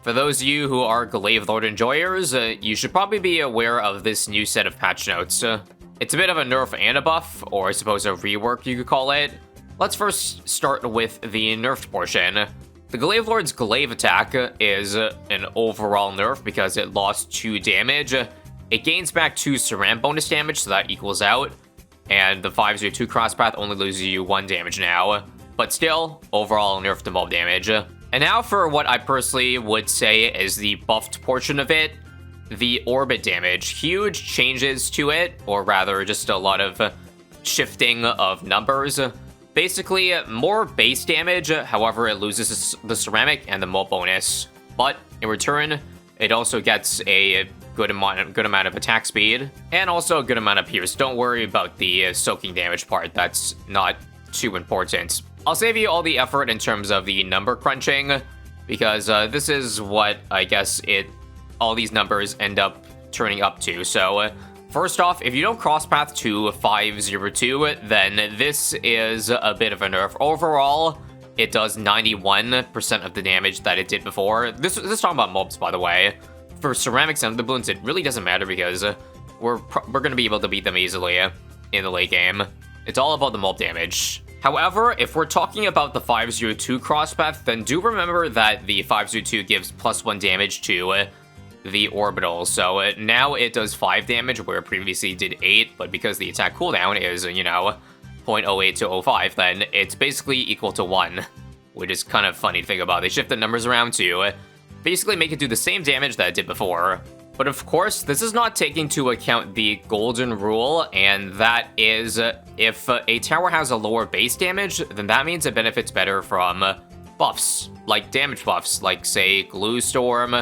For those of you who are Glaive Lord enjoyers, you should probably be aware of this new set of patch notes. It's a bit of a nerf and a buff, or I suppose a rework you could call it. Let's first start with the nerfed portion. The Glaive Lord's Glaive attack is an overall nerf because it lost 2 damage. It gains back 2 Ceram bonus damage, so that equals out. And the 502 crosspath only loses you 1 damage now. But still, overall nerf to mob damage. And now for what I personally would say is the buffed portion of it. The orbit damage. Huge changes to it, or rather just a lot of shifting of numbers. Basically, more base damage, however it loses the ceramic and the mob bonus. But in return, it also gets a good amount of attack speed, and also a good amount of pierce. Don't worry about the soaking damage part, that's not too important. I'll save you all the effort in terms of the number crunching, because this is what I guess all these numbers end up turning up to. So first off, if you don't crosspath to 502, then this is a bit of a nerf. Overall, it does 91% of the damage that it did before. This is talking about mobs, by the way. For ceramics and the balloons, it really doesn't matter because we're going to be able to beat them easily in the late game. It's all about the mob damage. However, if we're talking about the 502 crosspath, then do remember that the 502 gives +1 damage to the orbital. So now it does 5 damage, where previously it did 8, but because the attack cooldown is, 0.08 to 0.05, then it's basically equal to 1, which is kind of funny to think about. They shift the numbers around to basically make it do the same damage that it did before. But of course, this is not taking into account the golden rule, and that is if a tower has a lower base damage, then that means it benefits better from buffs, like damage buffs, like say Glue Storm,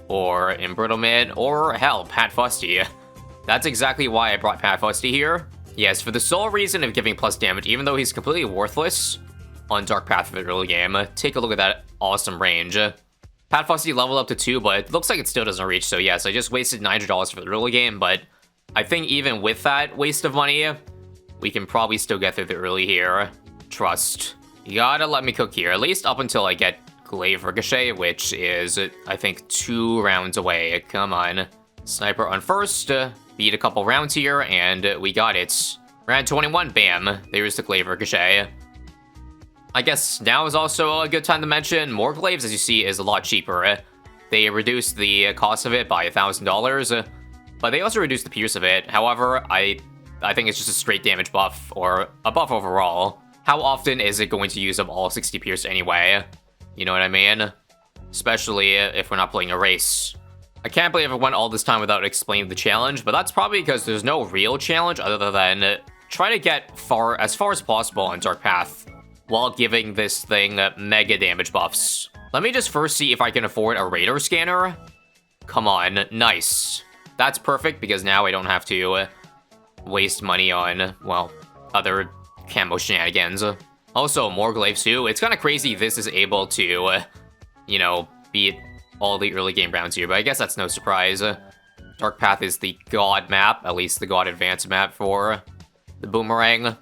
or Embrittlement, or hell, Pat Fusty. That's exactly why I brought Pat Fusty here. Yes, for the sole reason of giving plus damage, even though he's completely worthless on Dark Path of the early game. Take a look at that awesome range. Pat Fusty leveled up to 2, but it looks like it still doesn't reach, so yes, I just wasted $900 for the early game, but I think even with that waste of money, we can probably still get through the early here. Trust. You gotta let me cook here, at least up until I get Glaive Ricochet, which is, I think, 2 rounds away. Come on. Sniper on first, beat a couple rounds here, and we got it. Round 21, bam, there's the Glaive Ricochet. I guess now is also a good time to mention more glaives, as you see, is a lot cheaper. They reduced the cost of it by $1,000, but they also reduced the pierce of it. However, I think it's just a straight damage buff, or a buff overall. How often is it going to use up all 60 pierce anyway? You know what I mean? Especially if we're not playing a race. I can't believe I went all this time without explaining the challenge, but that's probably because there's no real challenge other than try to get as far as possible on Dark Path, while giving this thing mega damage buffs. Let me just first see if I can afford a radar scanner. Come on, nice. That's perfect, because now I don't have to waste money on, well, other camo shenanigans. Also, more glaives too. It's kind of crazy this is able to, beat all the early game rounds here, but I guess that's no surprise. Dark Path is the god map, at least the god advanced map for the Boomerang.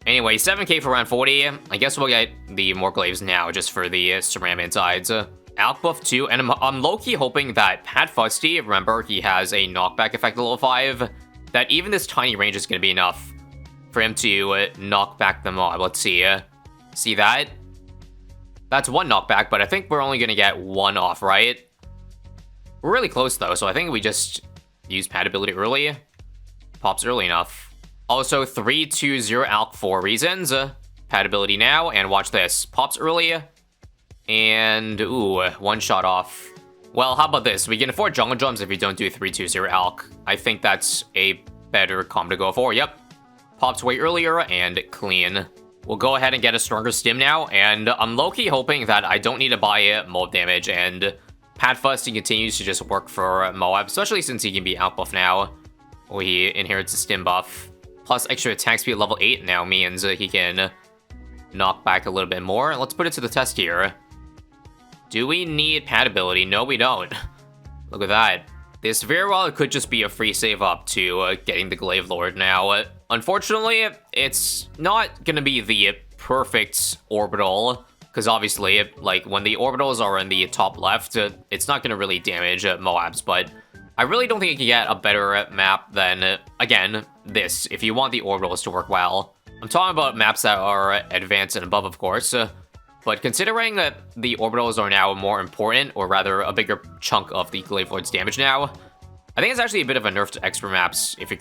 Anyway, 7k for round 40. I guess we'll get the more glaives now, just for the Ceram insides. Alk buff 2, and I'm low-key hoping that Pat Fusty, remember, he has a knockback effect at level 5, that even this tiny range is going to be enough for him to knock back the mob. Let's see. See that? That's 1 knockback, but I think we're only going to get 1 off, right? We're really close, though, so I think we just use Pat ability early. Pops early enough. Also, 3-2-0 Alk for reasons. Pat ability now, and watch this. Pops early, and ooh, 1 shot off. Well, how about this? We can afford jungle drums if we don't do 3-2-0 Alk. I think that's a better comp to go for. Yep. Pops way earlier, and clean. We'll go ahead and get a stronger stim now, and I'm low-key hoping that I don't need to buy mob damage, and Pat Fusty continues to just work for Moab, especially since he can be out buff now. Or he inherits a stim buff. Plus extra attack speed level 8 now means he can knock back a little bit more. Let's put it to the test here. Do we need Pat ability? No, we don't. Look at that. This very well could just be a free save up to getting the Glaive Lord now. Unfortunately, it's not going to be the perfect orbital Because obviously, like, when the orbitals are in the top left, it's not going to really damage Moabs, but I really don't think you can get a better map than, again, this, if you want the orbitals to work well. I'm talking about maps that are advanced and above, of course, but considering that the orbitals are now more important, or rather a bigger chunk of the Glaive Lord's damage now, I think it's actually a bit of a nerf to extra maps if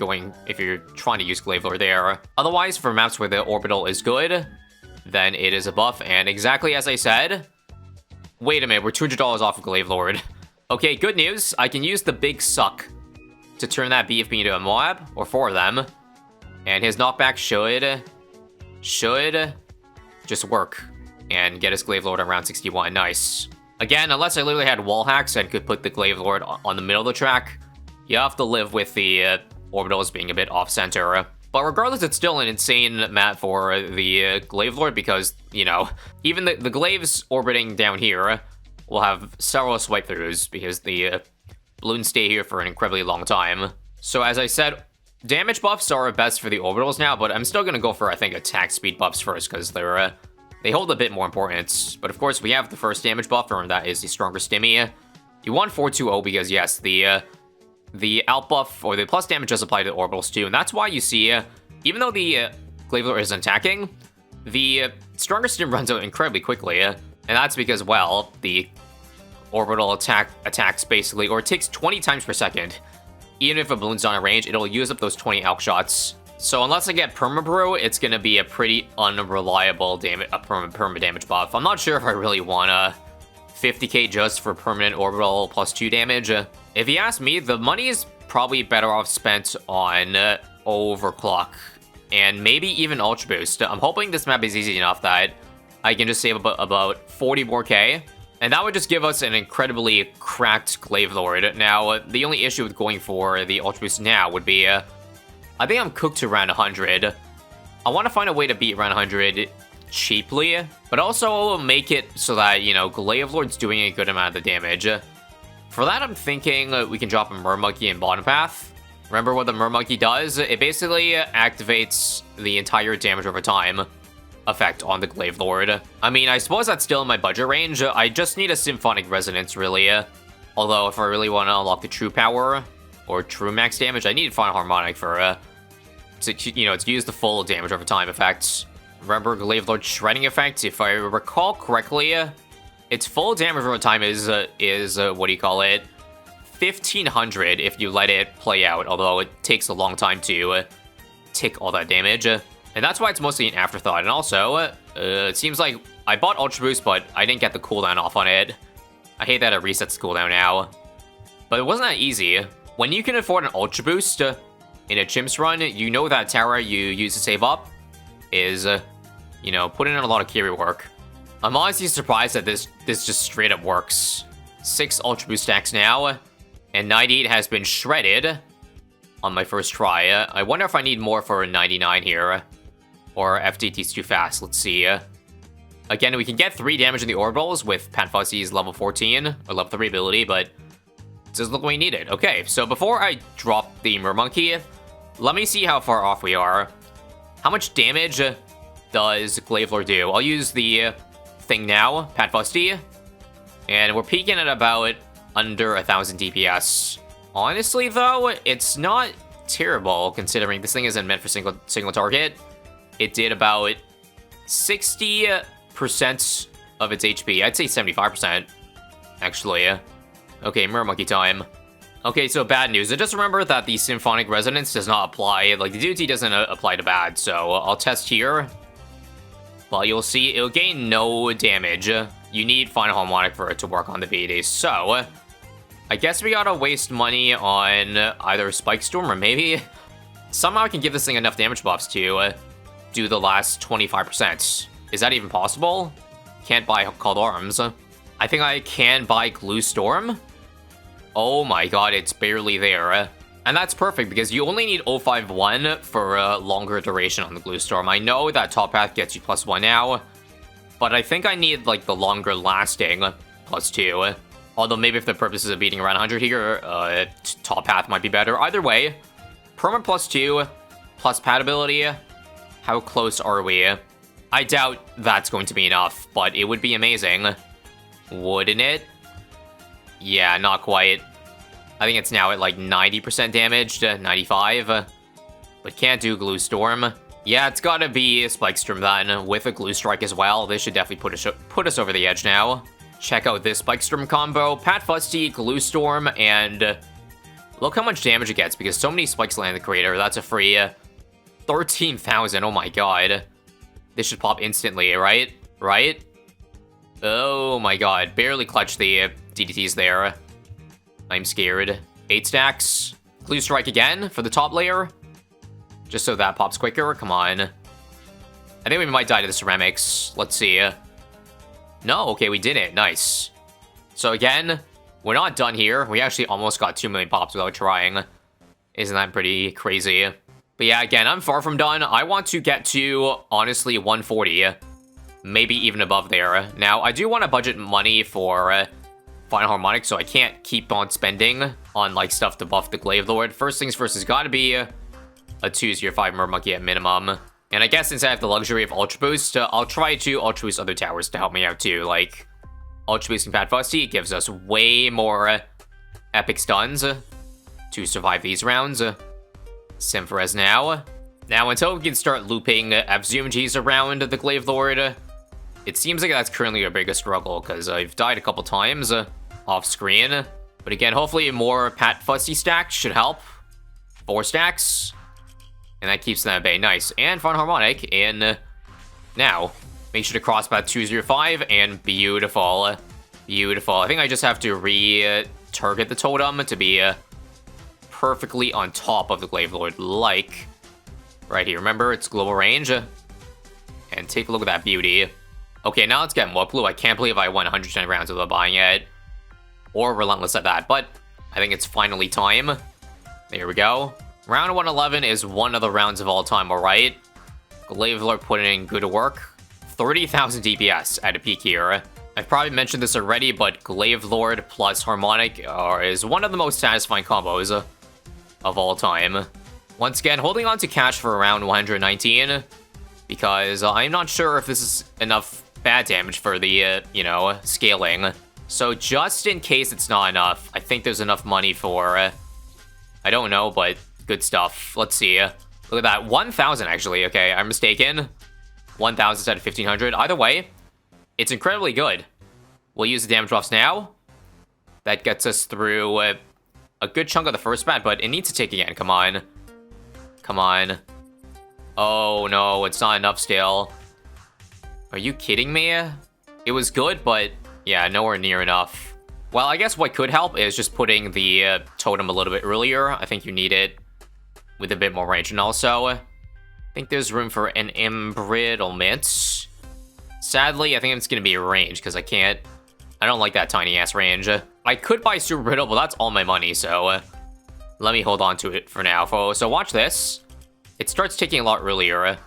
you're trying to use Glaive Lord there. Otherwise, for maps where the orbital is good, then it is a buff, and exactly as I said, wait a minute, we're $200 off of Glaive Lord. Okay, good news, I can use the Big Suck to turn that BFB into a Moab, or 4 of them, and his knockback should just work and get his Glaive Lord around 61. Nice. Again, unless I literally had wall hacks and could put the Glaive Lord on the middle of the track, you have to live with the orbitals being a bit off-center. But regardless, it's still an insane map for the Glaive Lord because, you know, even the Glaives orbiting down here will have several swipe-throughs because the Bloons stay here for an incredibly long time. So as I said, damage buffs are best for the orbitals now, but I'm still going to go for, I think, attack speed buffs first because they hold a bit more importance. But of course, we have the first damage buff, and that is the stronger stimmy. You want 420 because, yes, the out buff, or the plus damage, does apply to the orbitals too, and that's why you see, even though the Glaive Lord isn't attacking, the stronger stim runs out incredibly quickly, and that's because, well, the orbital attacks basically, or it takes 20 times per second. Even if a balloon's on a range, it'll use up those 20 elk shots. So unless I get Perma-Brew, it's gonna be a pretty unreliable perma damage buff. I'm not sure if I really want 50k just for permanent orbital +2 damage. If you ask me, the money is probably better off spent on Overclock and maybe even Ultra Boost. I'm hoping this map is easy enough that I can just save about 40 more K, and that would just give us an incredibly cracked Glaive Lord. Now, the only issue with going for the Ultra Boost now would be, I think I'm cooked to around 100. I want to find a way to beat around 100 cheaply, but also make it so that, you know, Glaive Lord's doing a good amount of the damage. For that, I'm thinking we can drop a Mermonkey in bottom path. Remember what the Mermonkey does? It basically activates the entire damage over time effect on the Glaive Lord. I mean, I suppose that's still in my budget range. I just need a Symphonic Resonance, really. Although, if I really want to unlock the true power, or true max damage, I need Final Harmonic for, to use the full damage over time effects. Remember Glaive Lord Shredding effect? If I recall correctly, its full damage over time is what do you call it? 1500 if you let it play out, although it takes a long time to tick all that damage. And that's why it's mostly an afterthought. And also, it seems like I bought Ultra Boost, but I didn't get the cooldown off on it. I hate that it resets the cooldown now. But it wasn't that easy. When you can afford an Ultra Boost in a Chimps run, you know that tower you use to save up is, putting in a lot of carry work. I'm honestly surprised that this just straight up works. 6 Ultra Boost stacks now, and 98 has been shredded on my first try. I wonder if I need more for 99 here, or FTT's too fast. Let's see. Again, we can get 3 damage in the orbitals with Pat Fuzzy's level 14, or level 3 ability, but it doesn't look like we need it. Okay, so before I drop the Mermonkey, let me see how far off we are. How much damage does Glaive Lord do? I'll use the thing now, Pat Fuzzy, and we're peaking at about under 1000 DPS. Honestly, though, it's not terrible considering this thing isn't meant for single target. It did about 60% of its HP. I'd say 75%, actually. Okay, Mermonkey time. Okay, so bad news. And just remember that the Symphonic Resonance does not apply. Like, the duty doesn't apply to bad, so I'll test here. Well, you'll see it'll gain no damage. You need Final Harmonic for it to work on the BD. So, I guess we gotta waste money on either Spike Storm or maybe somehow I can give this thing enough damage buffs to do the last 25%. Is that even possible? Can't buy Called Arms. I think I can buy Glue Storm. Oh my god, it's barely there. And that's perfect because you only need 051 for a longer duration on the Glue Storm. I know that top path gets you +1 now, but I think I need like the longer lasting +2. Although maybe if the purposes of beating around 100 here, top path might be better. Either way, perma +2 plus pad ability. How close are we? I doubt that's going to be enough, but it would be amazing. Wouldn't it? Yeah, not quite. I think it's now at like 90% damage to 95. But can't do Glue Storm. Yeah, it's gotta be a Spike Storm then, with a Glue Strike as well. This should definitely put us over the edge now. Check out this Spike Storm combo. Pat Fusty, Glue Storm, and look how much damage it gets, because so many spikes land the creator. That's a free 13,000. Oh my god. This should pop instantly, right? Right? Oh my god. Barely clutched the DDTs there. I'm scared. 8 stacks. Glue Strike again for the top layer. Just so that pops quicker. Come on. I think we might die to the ceramics. Let's see. No, okay, we did it. Nice. So again, we're not done here. We actually almost got 2 million pops without trying. Isn't that pretty crazy? But yeah, again, I'm far from done. I want to get to, honestly, 140. Maybe even above there. Now, I do want to budget money for Final Harmonic, so I can't keep on spending on, like, stuff to buff the Glaive Lord. First things first has got to be a 2/5 Mermonkey at minimum. And I guess since I have the luxury of Ultra Boost, I'll try to Ultra Boost other towers to help me out too. Like, Ultra Boosting Pat Fusty gives us way more epic stuns to survive these rounds. Symphoraz now. Now, until we can start looping FZMGs around the Glaive Lord, it seems like that's currently our biggest struggle, because I've died a couple times off screen. But again, hopefully more Pat Fusty stacks should help. 4 stacks. And that keeps them at bay. Nice. And Final Harmonic in now. Make sure to cross about 2/5 and beautiful. Beautiful. I think I just have to re-target the totem to be perfectly on top of the Glaive Lord, like right here. Remember, it's global range. And take a look at that beauty. Okay, now let's get more blue. I can't believe I won 110 rounds without buying it. Or Relentless at that, but I think it's finally time. There we go. Round 111 is one of the rounds of all time, alright? Glaive Lord putting in good work. 30,000 DPS at a peak here. I've probably mentioned this already, but Glaive Lord plus Harmonic is one of the most satisfying combos of all time. Once again, holding on to cash for around 119, because I'm not sure if this is enough bad damage for the, you know, scaling. So just in case it's not enough, I think there's enough money for, I don't know, but good stuff. Let's see. Look at that. 1,000, actually. Okay, I'm mistaken. 1,000 instead of 1,500. Either way, it's incredibly good. We'll use the damage buffs now. That gets us through a good chunk of the first bat, but it needs to take again. Come on. Come on. Oh, no. It's not enough still. Are you kidding me? It was good, but yeah, nowhere near enough. Well, I guess what could help is just putting the totem a little bit earlier. I think you need it with a bit more range. And also, I think there's room for an embrittlement. Sadly, I think it's going to be a range, because I don't like that tiny-ass range. I could buy Super Brittle, but that's all my money, so let me hold on to it for now. So watch this. It starts taking a lot earlier.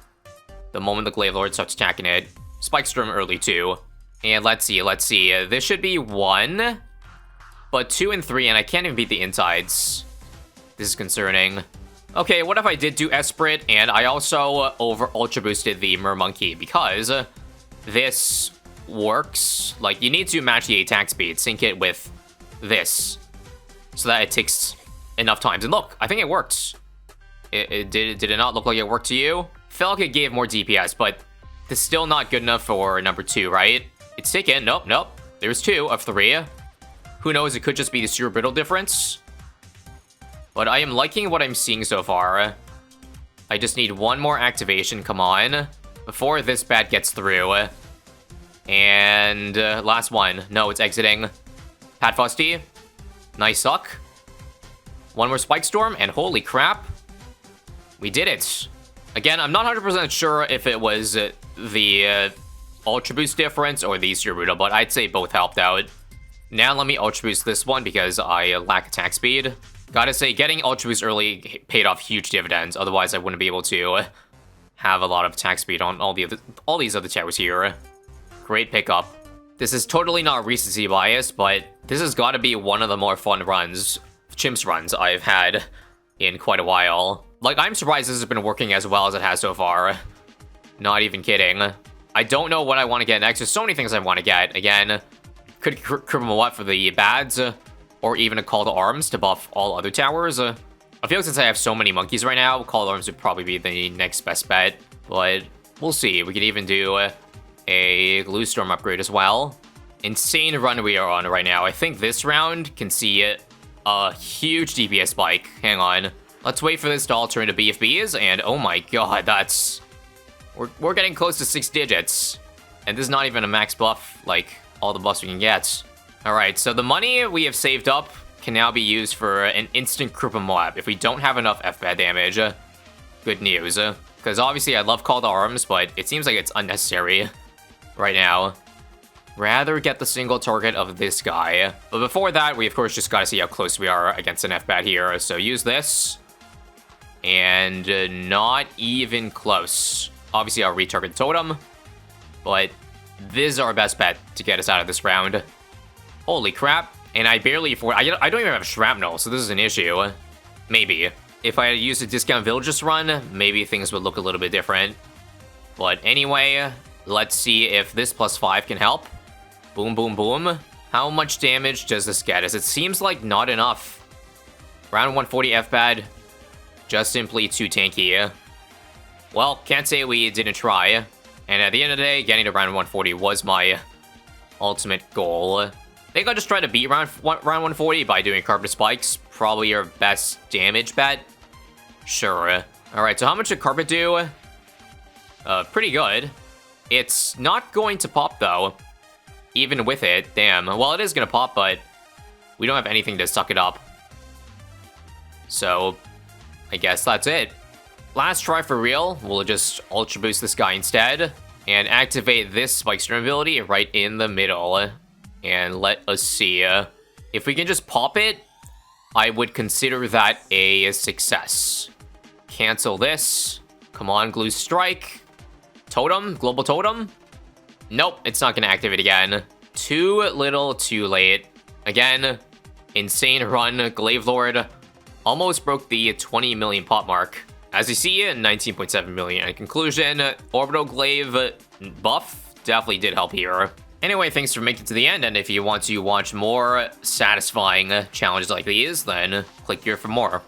The moment the Glaive Lord starts attacking it. Spike Storm early, too. And let's see. This should be 1, but 2 and 3, and I can't even beat the insides. This is concerning. Okay, what if I did do Esprit, and I also Ultra Boosted the Mermonkey, because this works. Like, you need to match the attack speed, sync it with this, so that it takes enough times. And look, I think it worked. Did it not look like it worked to you? Felt like it gave more DPS, but it's still not good enough for number 2, right? It's taken. Nope. There's 2 of 3. Who knows, it could just be the Super Brittle difference. But I am liking what I'm seeing so far. I just need one more activation, come on, before this bat gets through. And last one. No, it's exiting. Pat Fusty. Nice suck. One more Spike Storm, and holy crap, we did it. Again, I'm not 100% sure if it was the Ultra Boost difference or the Super Brittle, but I'd say both helped out. Now let me Ultra Boost this one because I lack attack speed. Gotta say, getting Ultra Boost early paid off huge dividends. Otherwise, I wouldn't be able to have a lot of attack speed on all these other towers here. Great pickup. This is totally not recency bias, but this has got to be one of the more fun runs, Chimps runs, I've had in quite a while. Like, I'm surprised this has been working as well as it has so far. Not even kidding. I don't know what I want to get next. There's so many things I want to get. Again, could cripple what for the bads, or even a Call to Arms to buff all other towers. I feel like since I have so many monkeys right now, Call to Arms would probably be the next best bet. But we'll see. We could even do a Glue Storm upgrade as well. Insane run we are on right now. I think this round can see a huge DPS spike. Hang on. Let's wait for this to all turn to BFBs, and oh my god, that's... We're getting close to 6 digits. And this is not even a max buff, like all the buffs we can get. Alright, so the money we have saved up can now be used for an instant cripple mob if we don't have enough FBAD damage. Good news. Because obviously I love Call to Arms, but it seems like it's unnecessary right now. Rather get the single target of this guy. But before that, we of course just gotta see how close we are against an FBAD here. So use this. And not even close. Obviously, I'll retarget the totem, but this is our best bet to get us out of this round. Holy crap. And I barely afford... I don't even have shrapnel, so this is an issue. Maybe. If I had used a discount villages run, maybe things would look a little bit different. But anyway, let's see if this +5 can help. Boom, boom, boom. How much damage does this get us? It seems like not enough. Round 140 FBAD. Just simply too tanky. Well, can't say we didn't try. And at the end of the day, getting to round 140 was my ultimate goal. I think I'll just try to beat round 140 by doing Carpet Spikes. Probably your best damage bet. Sure. Alright, so how much did Carpet do? Pretty good. It's not going to pop, though. Even with it. Damn. Well, it is going to pop, but we don't have anything to suck it up. So, I guess that's it. Last try for real, we'll just Ultra Boost this guy instead, and activate this Spike Storm ability right in the middle. And let us see. If we can just pop it, I would consider that a success. Cancel this. Come on, Glue Strike. Totem? Global Totem? Nope, it's not going to activate again. Too little, too late. Again, insane run. Glaive Lord almost broke the 20 million pop mark. As you see, 19.7 million. In conclusion, Orbital Glaive buff definitely did help here. Anyway, thanks for making it to the end, and if you want to watch more satisfying challenges like these, then click here for more.